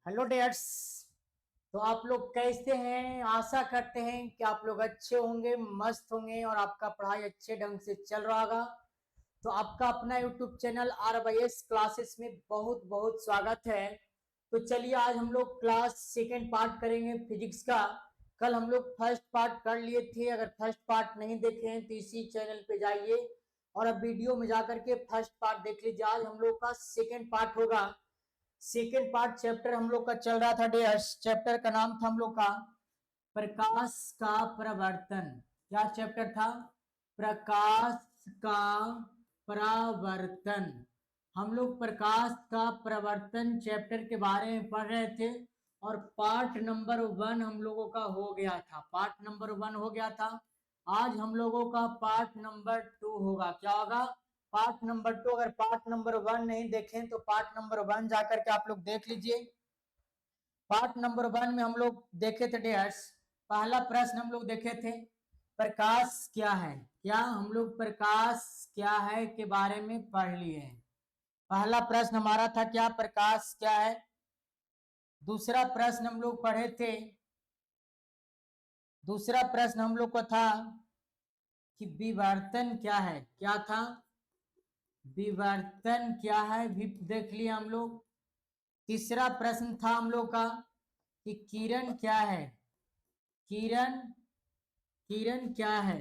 Hello dears. तो आप लोग कैसे हैं? आशा करते हैं कि आप लोग अच्छे होंगे, मस्त होंगे और आपका पढ़ाई अच्छे ढंग से चल रहा होगा। तो आपका अपना यूट्यूब चैनल RYS क्लासेस में बहुत बहुत स्वागत है। तो चलिए आज हम लोग क्लास सेकेंड पार्ट करेंगे फिजिक्स का। कल हम लोग फर्स्ट पार्ट कर लिए थे। अगर फर्स्ट पार्ट नहीं देखे हैं तो इसी चैनल पे जाइए और अब वीडियो में जाकर के फर्स्ट पार्ट देख लीजिए। आज हम लोग का सेकेंड पार्ट होगा। सेकेंड पार्ट चैप्टर हम लोग का चल रहा था डियर्स। चैप्टर का नाम था हम लोग का प्रकाश का प्रवर्तन। क्या चैप्टर था? प्रकाश का प्रवर्तन। हम लोग प्रकाश का प्रवर्तन चैप्टर के बारे में पढ़ रहे थे और पार्ट नंबर 1 हम लोगों का हो गया था। पार्ट नंबर 1 हो गया था। आज हम लोगों का पार्ट नंबर 2 होगा। क्या होगा? Part number 2। अगर पार्ट नंबर 1 नहीं देखें तो पार्ट नंबर 1 जाकर के आप लोग देख लीजिए। पार्ट नंबर 1 में हम लोग देखे थे डियर्स, पहला प्रश्न हम लोग देखे थे प्रकाश क्या है। क्या हम लोग प्रकाश क्या है के बारे में पढ़ लिए हैं। पहला प्रश्न हमारा था क्या? प्रकाश क्या है। दूसरा प्रश्न हम लोग पढ़े थे, दूसरा प्रश्न हम लोग को था कि विवर्तन क्या है। क्या था? विवर्तन क्या है भी देख लिया हम लोग। तीसरा प्रश्न था हम लोग का कि किरण क्या है। किरण किरण क्या है।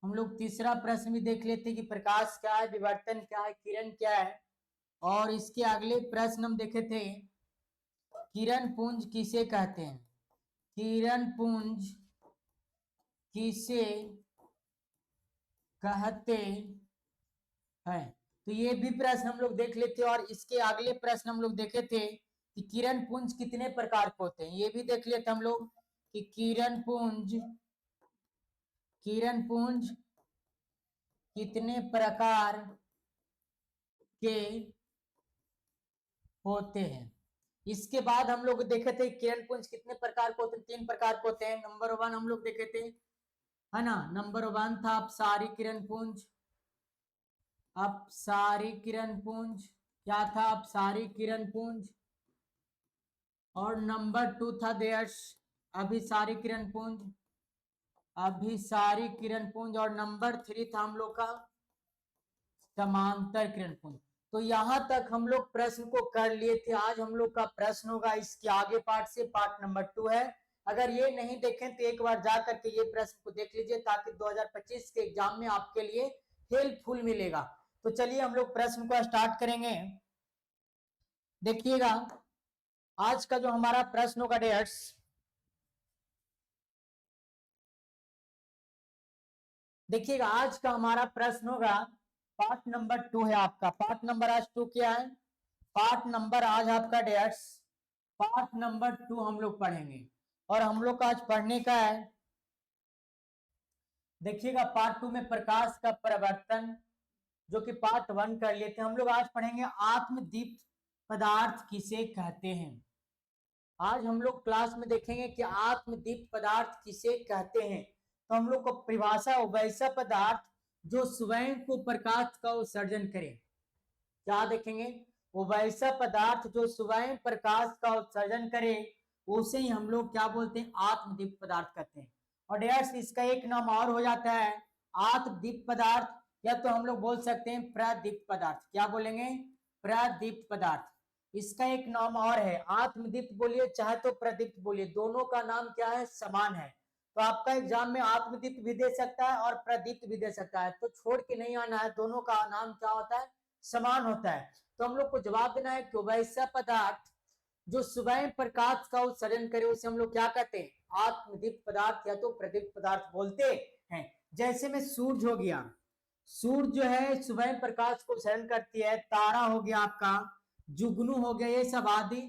हम लोग तीसरा प्रश्न भी देख लेते कि प्रकाश क्या है, विवर्तन क्या है, किरण क्या है। और इसके अगले प्रश्न हम देखे थे किरण पुंज किसे कहते हैं। किरण पुंज किसे कहते हैं। तो ये भी प्रश्न हम लोग देख लेते। और इसके अगले प्रश्न हम लोग देखे थे कि किरण पुंज कितने प्रकार के होते हैं। ये भी देख लेते हम लोग कि किरण पुंज कितने प्रकार के होते हैं। इसके बाद हम लोग देखे थे किरण पुंज कितने प्रकार के होते हैं। 3 प्रकार के होते हैं। नंबर 1 हम लोग देखे थे, है ना। नंबर 1 था अपसारी किरण पुंज। अपसारी किरण पुंज क्या था? अपसारी किरण पुंज। और नंबर 2 था देयर्स अभिसारी किरण पुंज। अभिसारी किरण पुंज। और नंबर 3 था हम लोग का समांतर किरण पुंज। तो यहां तक हम लोग प्रश्न को कर लिए थे। आज हम लोग का प्रश्न होगा इसके आगे पार्ट से, पार्ट नंबर 2 है। अगर ये नहीं देखें तो एक बार जा करके ये प्रश्न को देख लीजिए ताकि 2025 के एग्जाम में आपके लिए हेल्पफुल मिलेगा। तो चलिए हम लोग प्रश्न को स्टार्ट करेंगे। देखिएगा आज का जो हमारा प्रश्न होगा डियर्स, देखिएगा आज का हमारा प्रश्न होगा पार्ट नंबर 2 है आपका। पार्ट नंबर आज 2 क्या है? पार्ट नंबर आज आपका डियर्स पार्ट नंबर 2 हम लोग पढ़ेंगे। और हम लोग का आज पढ़ने का है, देखिएगा पार्ट 2 में प्रकाश का प्रवर्तन, जो कि पार्ट 1 कर लिए थे। हम लोग आज पढ़ेंगे आत्मदीप्त पदार्थ किसे कहते हैं। आज हम लोग क्लास में देखेंगे कि आत्मदीप्त पदार्थ किसे कहते हैं। तो हम लोग को परिभाषा वैसा पदार्थ जो स्वयं को प्रकाश का उत्सर्जन करे। क्या देखेंगे? वो वैसा पदार्थ जो स्वयं प्रकाश का उत्सर्जन करे उसे ही हम लोग क्या बोलते हैं? आत्मदीप्त पदार्थ कहते हैं। और डियर्स इसका एक नाम और हो जाता है आत्मदीप्त पदार्थ, या तो हम लोग बोल सकते हैं प्रदीप्त पदार्थ। क्या बोलेंगे? प्रदीप्त पदार्थ। इसका एक नाम और है, आत्मदीप्त बोलिए चाहे तो प्रदीप्त बोलिए, दोनों का नाम क्या है? समान है। तो आपका एग्जाम में आत्मदीप्त भी दे सकता है और प्रदीप्त भी दे सकता है, तो छोड़ के नहीं आना है। दोनों का नाम क्या होता है? समान होता है। तो हम लोग को जवाब देना है कि वैसा पदार्थ जो स्वयं प्रकाश का उत्सर्जन करे उसे हम लोग क्या कहते हैं? आत्मदीप्त पदार्थ या तो प्रदीप्त पदार्थ बोलते हैं। जैसे में सूर्य हो गया, सूर्य जो है स्वयं प्रकाश को उत्सर्जन करती है। तारा हो गया आपका, जुगनू हो गया, ये सब आदि,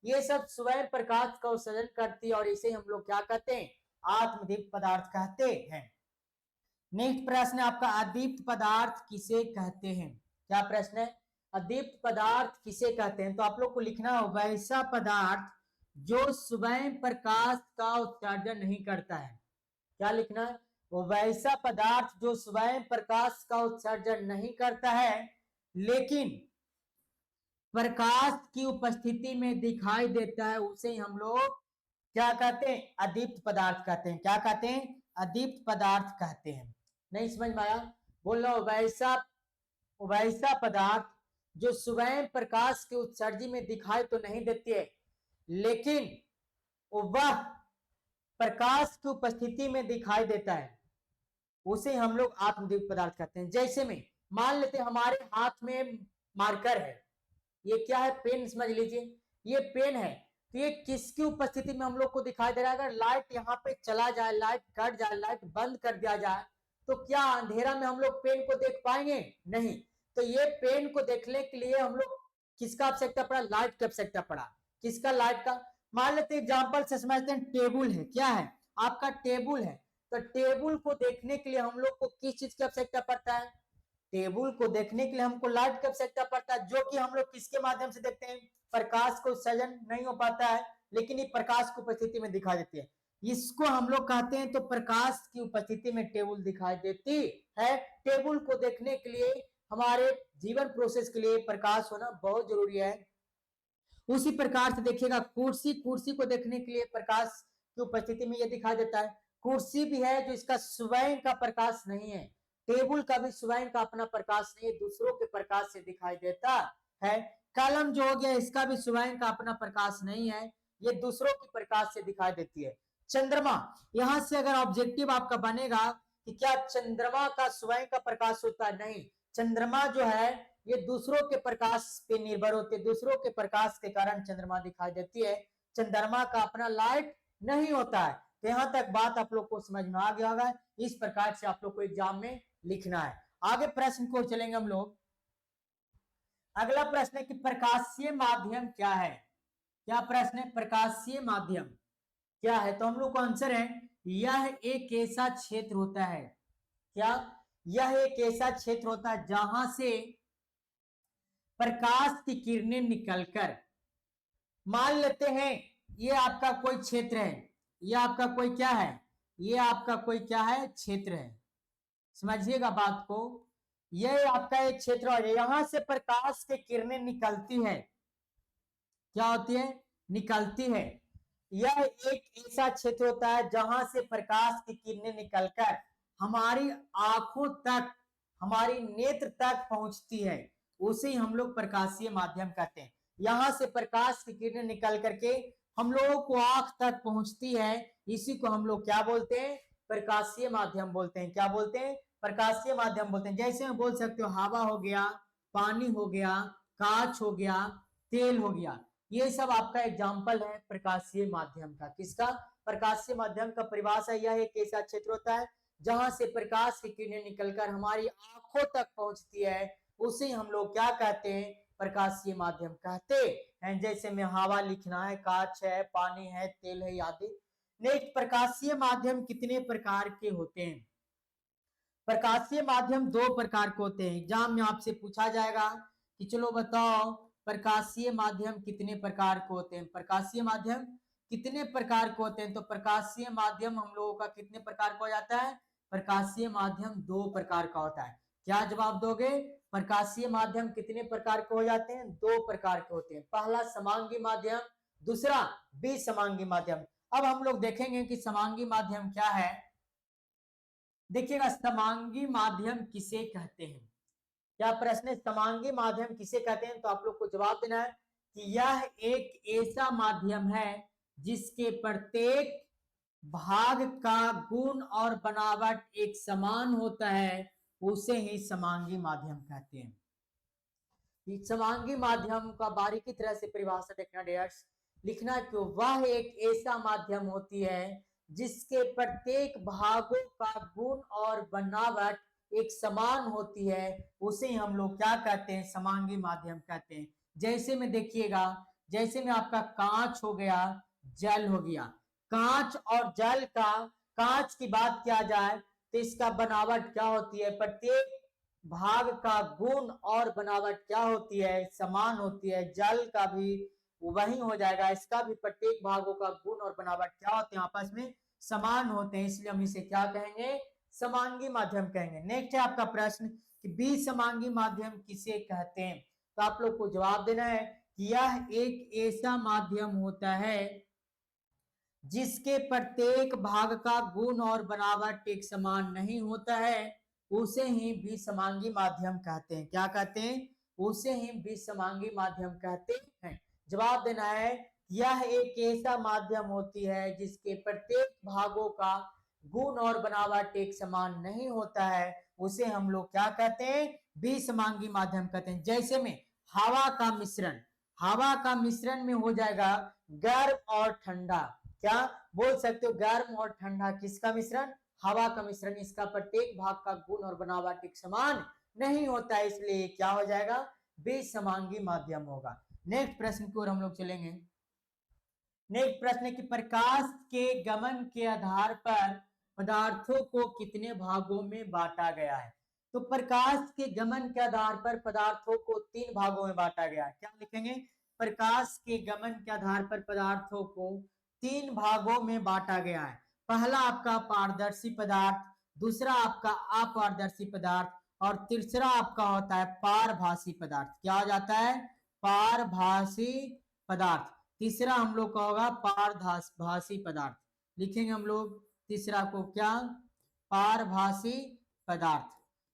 ये सब स्वयं प्रकाश का उत्सर्जन करती है और इसे हम लोग क्या कहते हैं? आत्मदीप्त पदार्थ कहते हैं। नेक्स्ट प्रश्न है आपका अदीप्त पदार्थ किसे कहते हैं। क्या प्रश्न है? अदीप्त पदार्थ किसे कहते हैं। तो आप लोग को लिखना होगा वैसा पदार्थ जो स्वयं प्रकाश का उत्सर्जन नहीं करता है। क्या लिखना है? वो वैसा पदार्थ जो स्वयं प्रकाश का उत्सर्जन नहीं करता है, लेकिन प्रकाश की उपस्थिति में दिखाई देता है उसे हम लोग क्या कहते हैं? अदीप्त पदार्थ कहते हैं। क्या कहते हैं? अदीप्त पदार्थ कहते हैं। नहीं समझ में आया? बोल रहा हूं वैसा वैसा पदार्थ जो स्वयं प्रकाश के उत्सर्जी में दिखाई तो नहीं देती है, लेकिन वह प्रकाश की उपस्थिति में दिखाई देता है, उसे हम लोग आत्मदीप्त पदार्थ कहते हैं। जैसे में मान लेते हैं हमारे हाथ में मार्कर है, ये क्या है? पेन समझ लीजिए, ये पेन है। तो ये किसकी उपस्थिति में हम लोग को दिखाई दे रहा है? अगर लाइट यहाँ पे चला जाए, लाइट कट जाए, लाइट बंद कर दिया जाए, तो क्या अंधेरा में हम लोग पेन को देख पाएंगे? नहीं। तो ये पेन को देखने के लिए हम लोग किसका आवश्यकता पड़ा? लाइट की आवश्यकता पड़ा। किसका? लाइट का। मान लेते एग्जाम्पल से समझते हैं, टेबुल है। क्या है? आपका टेबुल है। तो टेबुल को देखने के लिए हम लोग को किस चीज की आवश्यकता पड़ता है? टेबुल को देखने के लिए हमको लाइट की आवश्यकता पड़ता है, जो कि हम लोग किसके माध्यम से देखते हैं? प्रकाश को उत्सर्जन नहीं हो पाता है, लेकिन ये प्रकाश की उपस्थिति में दिखाई देती है। इसको हम लोग कहते हैं। तो प्रकाश की उपस्थिति में टेबुल दिखाई देती है। टेबुल को देखने के लिए हमारे जीवन प्रोसेस के लिए प्रकाश होना बहुत जरूरी है। उसी प्रकार से देखिएगा कुर्सी, कुर्सी को देखने के लिए प्रकाश की उपस्थिति में यह दिखाई देता है। कुर्सी भी है जो इसका स्वयं का प्रकाश नहीं है। टेबुल का भी स्वयं का अपना प्रकाश नहीं है, दूसरों के प्रकाश से दिखाई देता है। कलम जो हो गया, इसका भी स्वयं का अपना प्रकाश नहीं है, ये दूसरों के प्रकाश से दिखाई देती है। चंद्रमा, यहां से अगर ऑब्जेक्टिव आपका बनेगा कि क्या चंद्रमा का स्वयं का प्रकाश होता है? नहीं। चंद्रमा जो है ये दूसरों के प्रकाश पे निर्भर होते, दूसरों के प्रकाश के कारण चंद्रमा दिखाई देती है। चंद्रमा का अपना लाइट नहीं होता है। तो यहां तक बात आप लोग को समझ में आ गया होगा। इस प्रकार से आप लोग को एग्जाम में लिखना है। आगे प्रश्न को चलेंगे हम लोग। अगला प्रश्न है कि प्रकाशीय माध्यम क्या है? क्या प्रश्न है? प्रकाशीय माध्यम क्या है? तो हम लोग का आंसर है, यह एक ऐसा क्षेत्र होता है। क्या? यह एक ऐसा क्षेत्र होता है जहां से प्रकाश की किरणें निकलकर, मान लेते हैं ये आपका कोई क्षेत्र है, ये आपका कोई क्या है? ये आपका कोई क्या है? क्षेत्र है। समझिएगा बात को। यह आपका एक क्षेत्र है, यहां से प्रकाश की किरणें निकलती है। क्या होती है? निकलती है। यह एक ऐसा क्षेत्र होता है जहां से प्रकाश की किरणें निकलकर हमारी आंखों तक, हमारी नेत्र तक पहुंचती है, उसे हम लोग प्रकाशीय माध्यम कहते हैं। यहां से प्रकाश की किरणें निकल करके हम लोगों को आंख तक पहुंचती है, इसी को हम लोग क्या बोलते हैं? प्रकाशीय माध्यम बोलते हैं। क्या बोलते हैं? प्रकाशीय माध्यम बोलते हैं। जैसे हम बोल सकते हो हवा हो गया, पानी हो गया, कांच हो गया, तेल हो गया, ये सब आपका एग्जाम्पल है प्रकाशीय माध्यम का। किसका? प्रकाशीय माध्यम का परिभाषा यह एक ऐसा क्षेत्र होता है जहां से प्रकाश की किरणें निकलकर हमारी आंखों तक पहुंचती है, उसे हम लोग क्या कहते हैं? प्रकाशीय माध्यम कहते हैं। जैसे में हवा लिखना है, कांच है, पानी है, तेल है आदि। नेक्स्ट, प्रकाशीय माध्यम कितने प्रकार के होते हैं? प्रकाशीय माध्यम दो प्रकार के होते हैं। एग्जाम में आपसे पूछा जाएगा कि चलो बताओ प्रकाशीय माध्यम कितने प्रकार के होते हैं? प्रकाशीय माध्यम कितने प्रकार के होते हैं? तो प्रकाशीय माध्यम हम लोगों का कितने प्रकार का हो जाता है? प्रकाशीय माध्यम दो प्रकार का होता है। क्या जवाब दोगे? प्रकाशीय माध्यम कितने प्रकार के हो जाते हैं? दो प्रकार के होते हैं। पहला समांगी माध्यम, दूसरा विसमांगी माध्यम। अब हम लोग देखेंगे कि समांगी माध्यम क्या है। देखिएगा समांगी माध्यम किसे कहते हैं? क्या प्रश्न है? समांगी माध्यम किसे कहते हैं? तो आप लोग को जवाब देना है कि यह एक ऐसा माध्यम है जिसके प्रत्येक भाग का गुण और बनावट एक समान होता है, उसे ही समांगी माध्यम कहते हैं। समांगी माध्यम का बारीकी तरह से परिभाषा देखना डियर्स, लिखना क्यों। वह एक ऐसा माध्यम होती है जिसके प्रत्येक भागों का गुण और बनावट एक समान होती है, उसे हम लोग क्या कहते हैं? समांगी माध्यम कहते हैं। जैसे में देखिएगा, जैसे में आपका कांच हो गया, जल हो गया। कांच और जल का, कांच की बात किया जाए तो इसका बनावट क्या होती है? प्रत्येक भाग का गुण और बनावट क्या होती है? समान होती है। जल का भी वही हो जाएगा, इसका भी प्रत्येक भागों का गुण और बनावट क्या होते हैं? आपस में समान होते हैं, इसलिए हम इसे क्या कहेंगे? समांगी माध्यम कहेंगे। नेक्स्ट है आपका प्रश्न कि विसमांगी माध्यम किसे कहते हैं? तो आप लोग को जवाब देना है कि यह एक ऐसा माध्यम होता है जिसके प्रत्येक भाग का गुण और बनावट एक समान नहीं होता है, उसे ही विसमांगी माध्यम कहते हैं। क्या कहते हैं? उसे ही विसमांगी माध्यम कहते हैं। जवाब देना है, यह एक ऐसा माध्यम होती है जिसके प्रत्येक भागों का गुण और बनावट एक समान नहीं होता है, उसे हम लोग क्या कहते हैं? विसमांगी माध्यम कहते हैं। जैसे में हवा का मिश्रण, हवा का मिश्रण में हो जाएगा गर्म और ठंडा। क्या बोल सकते हो? गर्म और ठंडा किसका मिश्रण? हवा का मिश्रण। इसका प्रत्येक भाग का गुण और बनावट एक समान नहीं होता है, इसलिए क्या हो जाएगा? विसमांगी माध्यम होगा। नेक्स्ट प्रश्न की ओर हम लोग चलेंगे। नेक्स्ट प्रश्न है कि प्रकाश के गमन के आधार पर पदार्थों को कितने भागों में बांटा गया है? तो प्रकाश के गमन के आधार पर पदार्थों को 3 भागों में बांटा गया है। क्या लिखेंगे? प्रकाश के गमन के आधार पर पदार्थों को 3 भागों में बांटा गया है। पहला आपका पारदर्शी पदार्थ, दूसरा आपका अपारदर्शी पदार्थ और तीसरा आपका होता है पारभासी पदार्थ। क्या हो जाता है? पारभासी पदार्थ। तीसरा हम लोग का होगा पारभासी पदार्थ। लिखेंगे हम लोग तीसरा को क्या? पारभासी पदार्थ।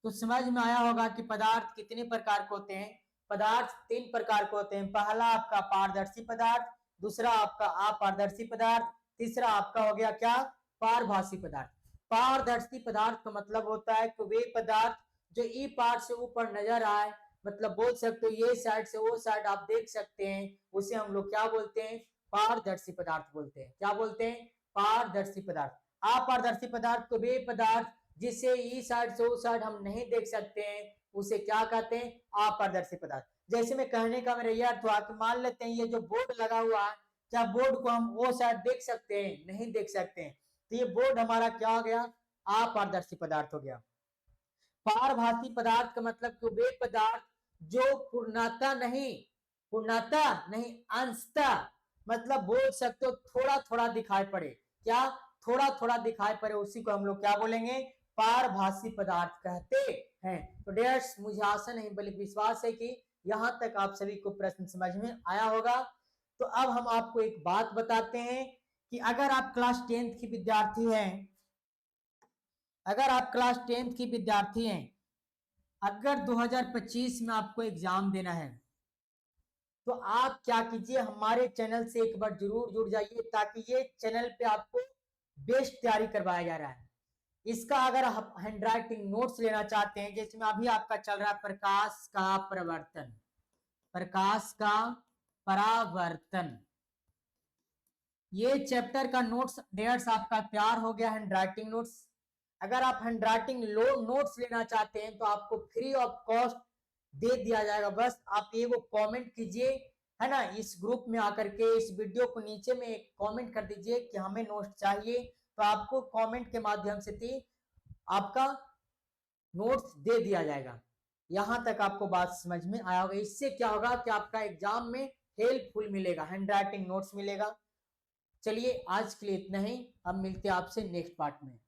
तो समझ में आया होगा कि पदार्थ कितने प्रकार के होते हैं? पदार्थ 3 प्रकार के होते हैं। पहला आपका पारदर्शी पदार्थ, दूसरा आपका अपारदर्शी पदार्थ, तीसरा आपका हो गया क्या? पारभासी पदार्थ। पारदर्शी पदार्थ का मतलब होता है कि वे पदार्थ जो ई पार्ट से ऊपर नजर आए, मतलब बोल सकते हो ये साइड से वो साइड आप देख सकते हैं, उसे हम लोग क्या बोलते हैं? पारदर्शी पदार्थ बोलते हैं। क्या बोलते हैं? पारदर्शी पदार्थ। अपारदर्शी पदार्थ को वे पदार्थ जिसे ई साइड से वो साइड हम नहीं देख सकते हैं, उसे क्या कहते हैं? अपारदर्शी पदार्थ। जैसे मैं कहने का मेरा यह अर्थ हुआ कि मान लेते हैं ये जो बोर्ड लगा हुआ है, क्या बोर्ड को हम वो साइड देख सकते हैं? नहीं देख सकते हैं, तो ये बोर्ड हमारा क्या हो गया? अपारदर्शी पदार्थ हो गया। पारभासी पदार्थ का मतलब कि वे पदार्थ जो पूर्णतः नहीं अंशतः, मतलब बोल सकते हो थोड़ा थोड़ा दिखाई पड़े। क्या? थोड़ा थोड़ा दिखाई पड़े, उसी को हम लोग क्या बोलेंगे? पारभासी पदार्थ कहते हैं। तो डियर्स, मुझे आशा नहीं बल्कि विश्वास है कि यहां तक आप सभी को प्रश्न समझ में आया होगा। तो अब हम आपको एक बात बताते हैं कि अगर आप क्लास 10th की विद्यार्थी हैं, अगर आप क्लास 10th की विद्यार्थी हैं, अगर 2025 में आपको एग्जाम देना है, तो आप क्या कीजिए, हमारे चैनल से एक बार जरूर जुड़ जाइए, ताकि ये चैनल पे आपको बेस्ट तैयारी करवाया जा रहा है। इसका अगर आप हैंड राइटिंग नोट्स लेना चाहते हैं, जिसमें अभी आपका चल रहा है प्रकाश का प्रवर्तन, प्रकाश का परावर्तन, ये चैप्टर का नोट्स डेट्स आपका तैयार हो गया, हैंड राइटिंग नोट्स। अगर आप हैंड राइटिंग नोट्स लेना चाहते हैं तो आपको फ्री ऑफ कॉस्ट दे दिया जाएगा। बस आप ये वो कमेंट कीजिए, है ना, इस ग्रुप में आकर के इस वीडियो को नीचे में एक कमेंट कर दीजिए कि हमें नोट्स चाहिए, तो आपको कमेंट के माध्यम से आपका नोट्स दे दिया जाएगा। यहां तक आपको बात समझ में आया होगा। इससे क्या होगा कि आपका एग्जाम में हेल्पफुल मिलेगा, हैंड राइटिंग नोट्स मिलेगा। चलिए आज के लिए इतना ही, अब मिलते हैं आपसे नेक्स्ट पार्ट में।